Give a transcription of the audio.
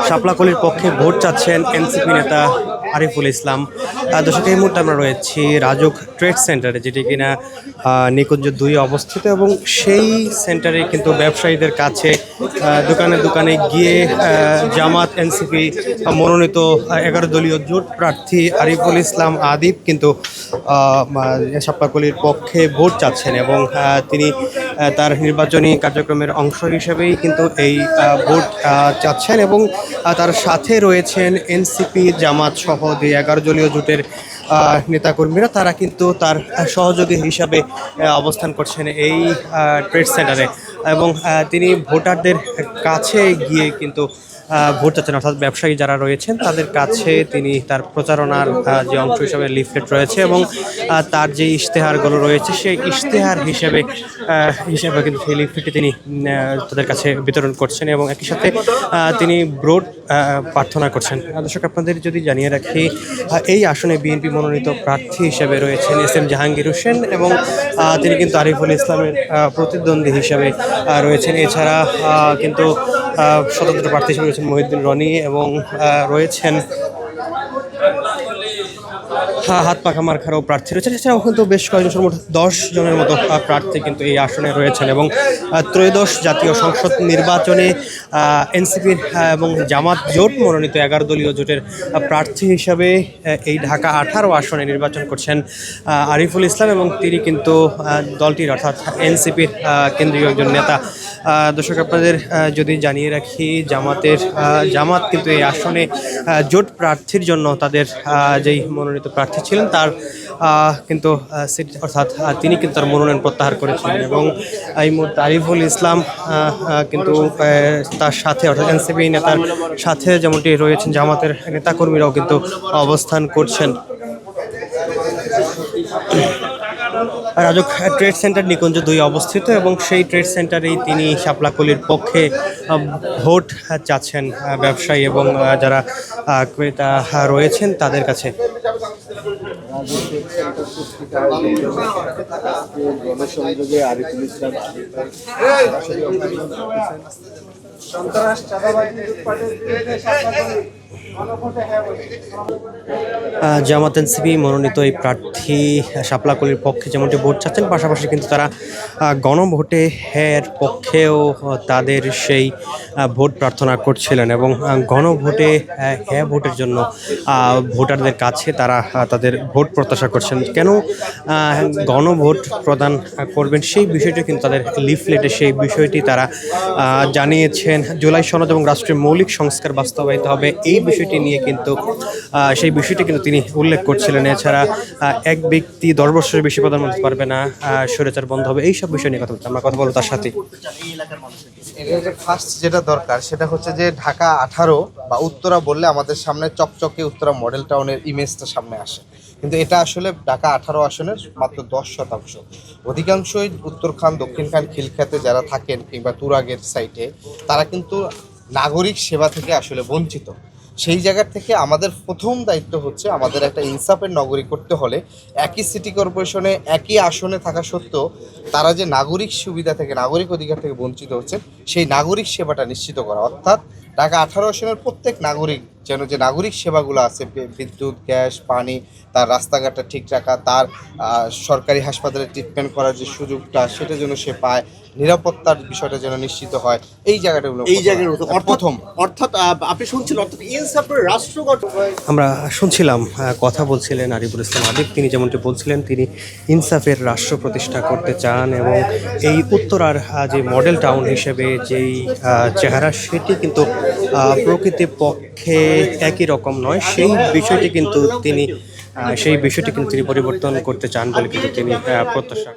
শাপলাকলির পক্ষে ভোট চাচ্ছেন এনসিপি নেতা আরিফুল ইসলাম। দর্শক, এই মুহূর্তে আমরা রয়েছি রাজুক ট্রেড সেন্টারে, যেটি কিনা নিকুঞ্জ 2 অবস্থিত, এবং সেই সেন্টারে কিন্তু ব্যবসায়ীদের কাছে দোকানে দোকানে গিয়ে জামাত এনসিপি মনোনীত 11 দলীয় জোট প্রার্থী আরিফুল ইসলাম আদিব কিন্তু শাপলাকলির পক্ষে ভোট চাচ্ছেন, এবং তিনি তার নির্বাচনী কার্যক্রমের অংশ হিসেবেই কিন্তু এই ভোট চাচ্ছেন। এবং তার সাথে রয়েছেন এনসিপি জামাত সহ 11 দলীয় জোটের নেতাকর্মীরা, তারা কিন্তু তার সহযোগী হিসাবে অবস্থান করছেন এই ট্রেড সেন্টারে, এবং তিনি ভোটারদের কাছে গিয়ে কিন্তু ভোট চাচ্ছেন, অর্থাৎ ব্যবসায়ী যারা রয়েছেন তাদের কাছে তিনি তার প্রচারণার যে অংশ হিসাবে লিফলেট রয়েছে এবং তার যে ইশতেহারগুলো রয়েছে সেই ইশতেহার হিসেবে কিন্তু সেই লিফলেটটি তিনি তাদের কাছে বিতরণ করছেন, এবং একই সাথে তিনি ভোট প্রার্থনা করছেন। দর্শক, আপনাদের যদি জানিয়ে রাখি, এই আসনে বিএনপি মনোনীত প্রার্থী হিসেবে রয়েছেন এস.এম. জাহাঙ্গীর হোসেন, এবং তিনি কিন্তু আরিফুল ইসলামের প্রতিদ্বন্দ্বী হিসেবে রয়েছেন। এছাড়া কিন্তু স্বতন্ত্র প্রার্থী হিসেবে রয়েছেন মহিউদ্দিন রনি, এবং রয়েছেন হাত পাখা মার্কারও প্রার্থী রয়েছেন। এছাড়াও কিন্তু বেশ কয়েকজন, মোট 10 জনের মতো প্রার্থী কিন্তু এই আসনে রয়েছেন, এবং ত্রয়োদশ জাতীয় সংসদ নির্বাচনে এনসিপির এবং জামাত জোট মনোনীত 11 দলীয় জোটের প্রার্থী হিসাবে এই ঢাকা 18 আসনে নির্বাচন করছেন আরিফুল ইসলাম, এবং তিনি কিন্তু দলটির অর্থাৎ এনসিপির কেন্দ্রীয় একজন নেতা। দর্শক, আপনাদের যদি জানিয়ে রাখি, জামাত কিন্তু এই আসনে জোট প্রার্থীর জন্য তাদের যেই মনোনীত প্রার্থী ছিলেন তার কিন্তু অর্থাৎ তিনি কিন্তু তার মনোনয়ন প্রত্যাহার করেছিলেন, এবং এই মুহূর্তে আরিফুল ইসলাম কিন্তু তার সাথে অর্থাৎ এনসিপি নেতার সাথে যেমনটি রয়েছেন জামাতের নেতাকর্মীরাও কিন্তু অবস্থান করছেন। রাজুক ট্রেড সেন্টার নিকুঞ্জ 2 অবস্থিত, এবং সেই ট্রেড সেন্টারেই তিনি শাপলাকলির পক্ষে ভোট চাচ্ছেন ব্যবসায়ী এবং যারা ক্রেতা রয়েছেন তাদের কাছে। জামাত এনসিপি মনোনীত এই প্রার্থী শাপলাকলির পক্ষে যেমনটি ভোট চাচ্ছেন, পাশাপাশি কিন্তু তারা গণভোটে হ্যার পক্ষেও তাদের সেই ভোট প্রার্থনা করছিলেন, এবং গণভোটে হ্যাঁ ভোটের জন্য ভোটারদের কাছে তারা তাদের ভোট প্রত্যাশা করছেন। কেন গণভোট প্রদান করবেন সেই বিষয়টি কিন্তু তাদের লিফলেটে সেই বিষয়টি তারা জানিয়েছেন। জুলাই সনদ এবং রাষ্ট্রের মৌলিক সংস্কার বাস্তবায়িত হবে, এই বিষয়টি নিয়ে কিন্তু সেই বিষয়টি কিন্তু তিনি উল্লেখ করছিলেন। এছাড়া এক ব্যক্তি 10 বছরের বেশি প্রধানমন্ত্রী পারবে না, স্বৈরাচার বন্ধ হবে, এইসব বিষয় নিয়ে কথা বলতে আমরা কথা বলবো তার সাথে। ফার্স্ট যেটা দরকার সেটা হচ্ছে যে ঢাকা 18 বা উত্তরা বললে আমাদের সামনে চকচকে উত্তরা মডেল টাউনের ইমেজটা সামনে আসে, কিন্তু এটা আসলে ঢাকা 18 আসনের মাত্র 10%। অধিকাংশই উত্তরখান, দক্ষিণখান, খিলখ্যাতে যারা থাকেন কিংবা তুরাগের সাইটে তারা কিন্তু নাগরিক সেবা থেকে আসলে বঞ্চিত। সেই জায়গার থেকে আমাদের প্রথম দায়িত্ব হচ্ছে আমাদের একটা ইনসাফের নগরী করতে হলে একই সিটি কর্পোরেশনে একই আসনে থাকা সত্ত্বেও তারা যে নাগরিক সুবিধা থেকে, নাগরিক অধিকার থেকে বঞ্চিত হচ্ছে, সেই নাগরিক সেবাটা নিশ্চিত করা। অর্থাৎ ঢাকা 18 আসনের প্রত্যেক নাগরিক যেন যে নাগরিক সেবাগুলো আছে, বিদ্যুৎ, গ্যাস, পানি, তার রাস্তাঘাটটা ঠিক রাখা, তার সরকারি হাসপাতালে ট্রিটমেন্ট করার যে সুযোগটা সেটা যেন সে পায়, নিরাপত্তার বিষয়টা যেন নিশ্চিত হয়, এই জায়গাটাগুলো প্রথম। অর্থাৎ আপনি শুনছিলেন ইনসাফের রাষ্ট্র গঠন। আমরা শুনছিলাম কথা বলছিলেন আরিফুল ইসলাম আদিব, তিনি যেমনটি বলছিলেন তিনি ইনসাফের রাষ্ট্র প্রতিষ্ঠা করতে চান, এবং এই উত্তরার যে মডেল টাউন হিসেবে যেই চেহারা সেটি কিন্তু প্রকৃতির পক্ষে একই রকম নয়, সেই বিষয়টি কিন্তু তিনি পরিবর্তন করতে চান বলে কিন্তু তিনি প্রত্যাশা